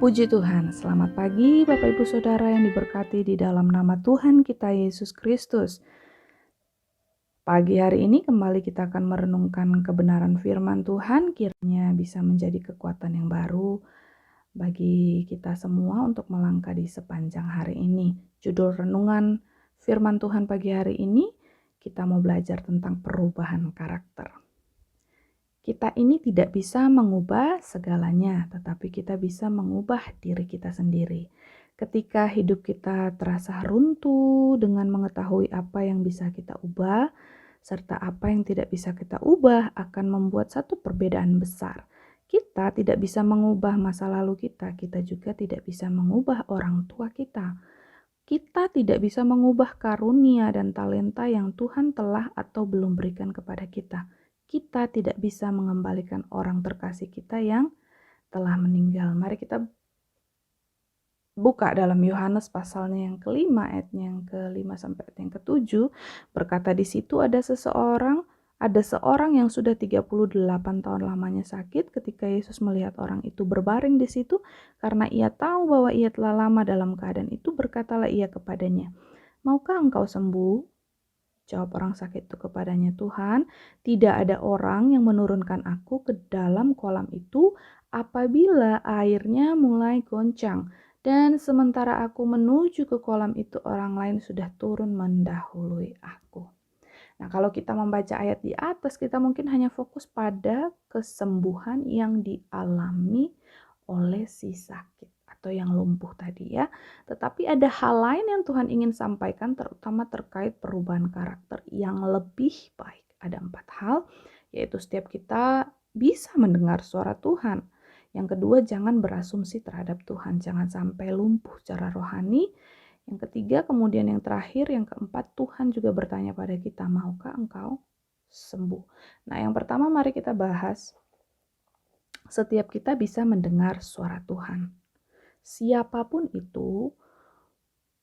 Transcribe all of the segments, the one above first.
Puji Tuhan, selamat pagi Bapak Ibu Saudara yang diberkati di dalam nama Tuhan kita Yesus Kristus. Pagi hari ini kembali kita akan merenungkan kebenaran firman Tuhan, kiranya bisa menjadi kekuatan yang baru bagi kita semua untuk melangkah di sepanjang hari ini. Judul renungan firman Tuhan pagi hari ini, kita mau belajar tentang perubahan karakter. Kita ini tidak bisa mengubah segalanya, tetapi kita bisa mengubah diri kita sendiri. Ketika hidup kita terasa runtuh dengan mengetahui apa yang bisa kita ubah, serta apa yang tidak bisa kita ubah akan membuat satu perbedaan besar. Kita tidak bisa mengubah masa lalu kita juga tidak bisa mengubah orang tua kita. Kita tidak bisa mengubah karunia dan talenta yang Tuhan telah atau belum berikan kepada kita. Kita tidak bisa mengembalikan orang terkasih kita yang telah meninggal. Mari kita buka dalam Yohanes pasalnya yang kelima, ayatnya yang kelima sampai ayat yang ketujuh. Berkata di situ ada seorang yang sudah 38 tahun lamanya sakit. Ketika Yesus melihat orang itu berbaring di situ, karena ia tahu bahwa ia telah lama dalam keadaan itu, berkatalah ia kepadanya, "Maukah engkau sembuh?" Jawab orang sakit itu kepadanya, "Tuhan, tidak ada orang yang menurunkan aku ke dalam kolam itu apabila airnya mulai goncang. Dan sementara aku menuju ke kolam itu, orang lain sudah turun mendahului aku." Nah, kalau kita membaca ayat di atas, kita mungkin hanya fokus pada kesembuhan yang dialami oleh si sakit atau yang lumpuh tadi ya. Tetapi ada hal lain yang Tuhan ingin sampaikan, terutama terkait perubahan karakter yang lebih baik. Ada 4 hal, yaitu setiap kita bisa mendengar suara Tuhan. Yang kedua, jangan berasumsi terhadap Tuhan, jangan sampai lumpuh secara rohani. Yang ketiga, kemudian yang terakhir, yang keempat, Tuhan juga bertanya pada kita, maukah engkau sembuh? Nah, yang pertama mari kita bahas, setiap kita bisa mendengar suara Tuhan. Siapapun itu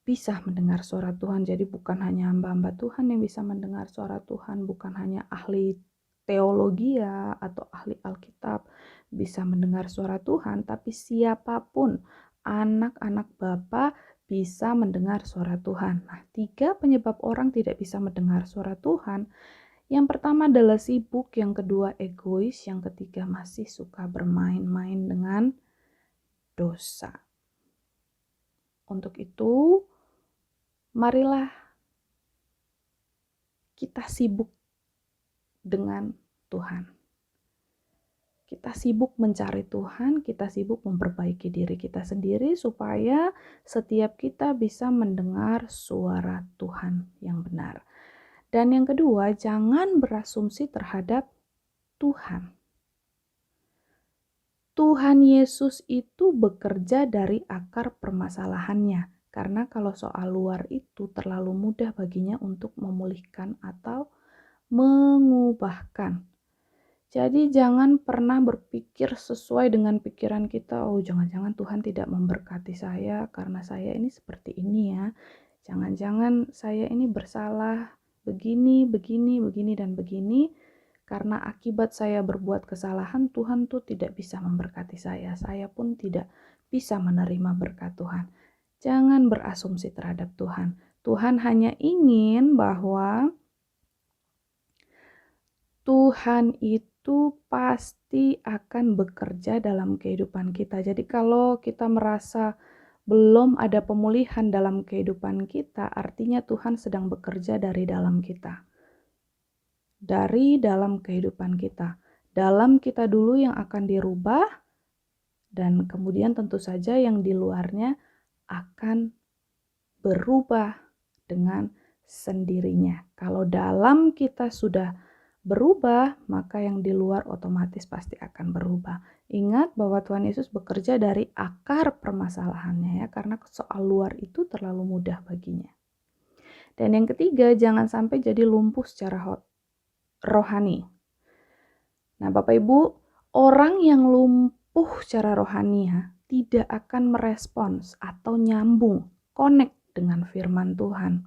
bisa mendengar suara Tuhan. Jadi bukan hanya hamba-hamba Tuhan yang bisa mendengar suara Tuhan, bukan hanya ahli teologi atau ahli Alkitab bisa mendengar suara Tuhan, tapi siapapun, anak-anak Bapa bisa mendengar suara Tuhan. Nah, 3 penyebab orang tidak bisa mendengar suara Tuhan. Yang pertama adalah sibuk, yang kedua egois, yang ketiga masih suka bermain-main dengan dosa. Untuk itu, marilah kita sibuk dengan Tuhan. Kita sibuk mencari Tuhan, kita sibuk memperbaiki diri kita sendiri supaya setiap kita bisa mendengar suara Tuhan yang benar. Dan yang kedua, jangan berasumsi terhadap Tuhan. Tuhan Yesus itu bekerja dari akar permasalahannya. Karena kalau soal luar itu terlalu mudah baginya untuk memulihkan atau mengubahkan. Jadi jangan pernah berpikir sesuai dengan pikiran kita, oh jangan-jangan Tuhan tidak memberkati saya karena saya ini seperti ini ya. Jangan-jangan saya ini bersalah begini, dan begini. Karena akibat saya berbuat kesalahan, Tuhan tuh tidak bisa memberkati saya. Saya pun tidak bisa menerima berkat Tuhan. Jangan berasumsi terhadap Tuhan. Tuhan hanya ingin bahwa Tuhan itu pasti akan bekerja dalam kehidupan kita. Jadi kalau kita merasa belum ada pemulihan dalam kehidupan kita, artinya Tuhan sedang bekerja dari dalam kita. Dari dalam kehidupan kita. Dalam kita dulu yang akan dirubah, dan kemudian tentu saja yang di luarnya akan berubah dengan sendirinya. Kalau dalam kita sudah berubah, maka yang di luar otomatis pasti akan berubah. Ingat bahwa Tuhan Yesus bekerja dari akar permasalahannya ya, karena soal luar itu terlalu mudah baginya. Dan yang ketiga, jangan sampai jadi lumpuh secara rohani. Nah, Bapak Ibu, orang yang lumpuh secara rohani ya, tidak akan merespons atau nyambung, connect dengan firman Tuhan.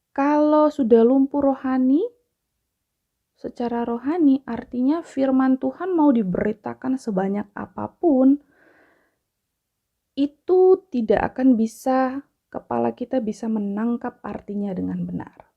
Kalau sudah lumpuh rohani, secara rohani artinya firman Tuhan mau diberitakan sebanyak apapun, itu tidak akan bisa, kepala kita bisa menangkap artinya dengan benar.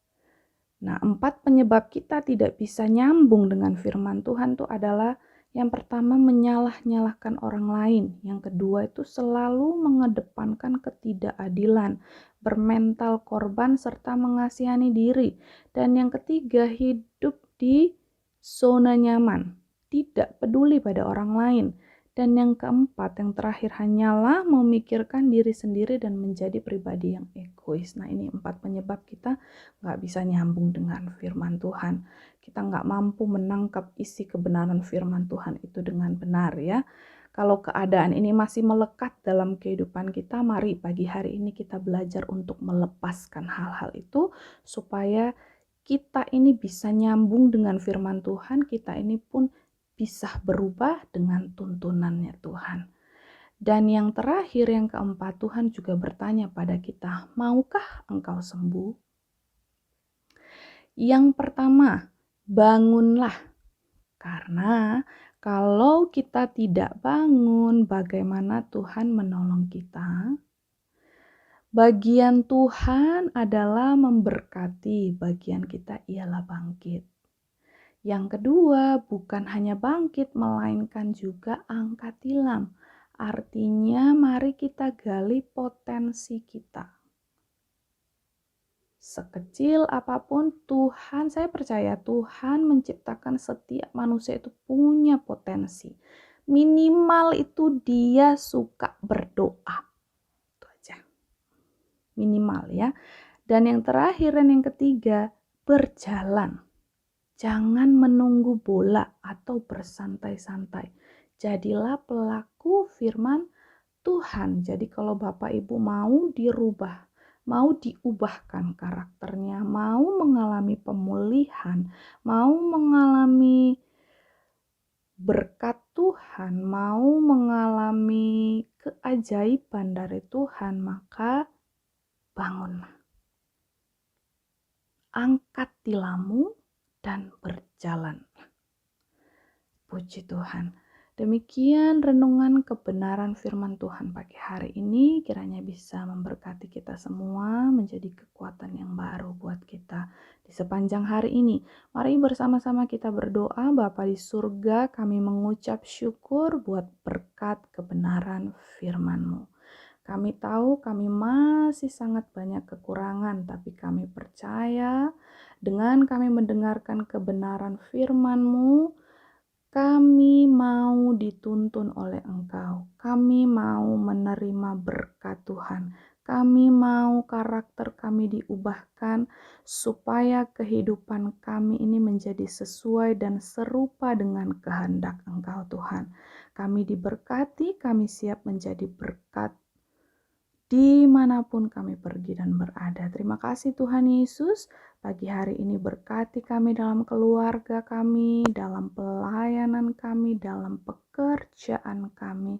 Nah, 4 penyebab kita tidak bisa nyambung dengan firman Tuhan itu adalah yang pertama menyalah-nyalahkan orang lain, yang kedua itu selalu mengedepankan ketidakadilan, bermental korban serta mengasihani diri, dan yang ketiga hidup di zona nyaman, tidak peduli pada orang lain. Dan yang keempat, yang terakhir hanyalah memikirkan diri sendiri dan menjadi pribadi yang egois. Nah, ini 4 penyebab kita nggak bisa nyambung dengan firman Tuhan. Kita nggak mampu menangkap isi kebenaran firman Tuhan itu dengan benar ya. Kalau keadaan ini masih melekat dalam kehidupan kita, mari pagi hari ini kita belajar untuk melepaskan hal-hal itu supaya kita ini bisa nyambung dengan firman Tuhan, kita ini pun bisa berubah dengan tuntunannya Tuhan. Dan yang terakhir, yang keempat, Tuhan juga bertanya pada kita, maukah engkau sembuh? Yang pertama, bangunlah. Karena kalau kita tidak bangun, bagaimana Tuhan menolong kita? Bagian Tuhan adalah memberkati, bagian kita ialah bangkit. Yang kedua, bukan hanya bangkit, melainkan juga angkat tilam. Artinya, mari kita gali potensi kita. Sekecil apapun Tuhan, saya percaya Tuhan menciptakan setiap manusia itu punya potensi. Minimal itu dia suka berdoa. Itu aja. Minimal ya. Dan yang terakhir dan yang ketiga, berjalan. Jangan menunggu bola atau bersantai-santai. Jadilah pelaku firman Tuhan. Jadi kalau Bapak Ibu mau dirubah, mau diubahkan karakternya, mau mengalami pemulihan, mau mengalami berkat Tuhan, mau mengalami keajaiban dari Tuhan, maka bangunlah. Angkat tilammu dan berjalan. Puji Tuhan. Demikian renungan kebenaran firman Tuhan pagi hari ini, kiranya bisa memberkati kita semua, menjadi kekuatan yang baru buat kita di sepanjang hari ini. Mari bersama-sama kita berdoa. Bapa di surga, kami mengucap syukur buat berkat kebenaran firman-Mu. Kami tahu kami masih sangat banyak kekurangan, tapi kami percaya dengan kami mendengarkan kebenaran firman-Mu, kami mau dituntun oleh Engkau. Kami mau menerima berkat Tuhan. Kami mau karakter kami diubahkan supaya kehidupan kami ini menjadi sesuai dan serupa dengan kehendak Engkau Tuhan. Kami diberkati, kami siap menjadi berkat dimanapun kami pergi dan berada. Terima kasih Tuhan Yesus, pagi hari ini berkati kami dalam keluarga kami, dalam pelayanan kami, dalam pekerjaan kami.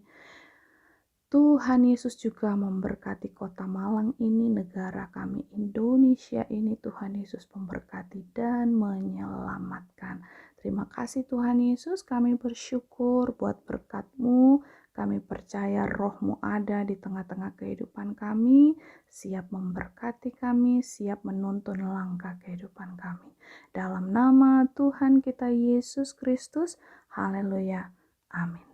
Tuhan Yesus juga memberkati kota Malang ini, negara kami Indonesia ini. Tuhan Yesus memberkati dan menyelamatkan. Terima kasih Tuhan Yesus, kami bersyukur buat berkat-Mu. Kami percaya Roh-Mu ada di tengah-tengah kehidupan kami, siap memberkati kami, siap menuntun langkah kehidupan kami. Dalam nama Tuhan kita Yesus Kristus, haleluya, amin.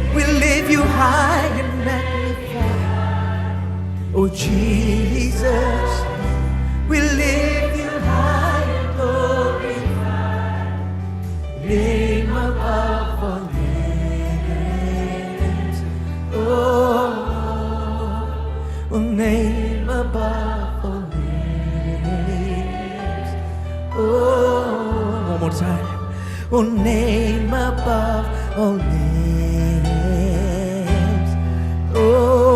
We lift you high and magnify Oh Jesus, we lift you high and glorify, name above all names. Oh, name above all names. Oh, one more time. Oh, name above all names. Oh.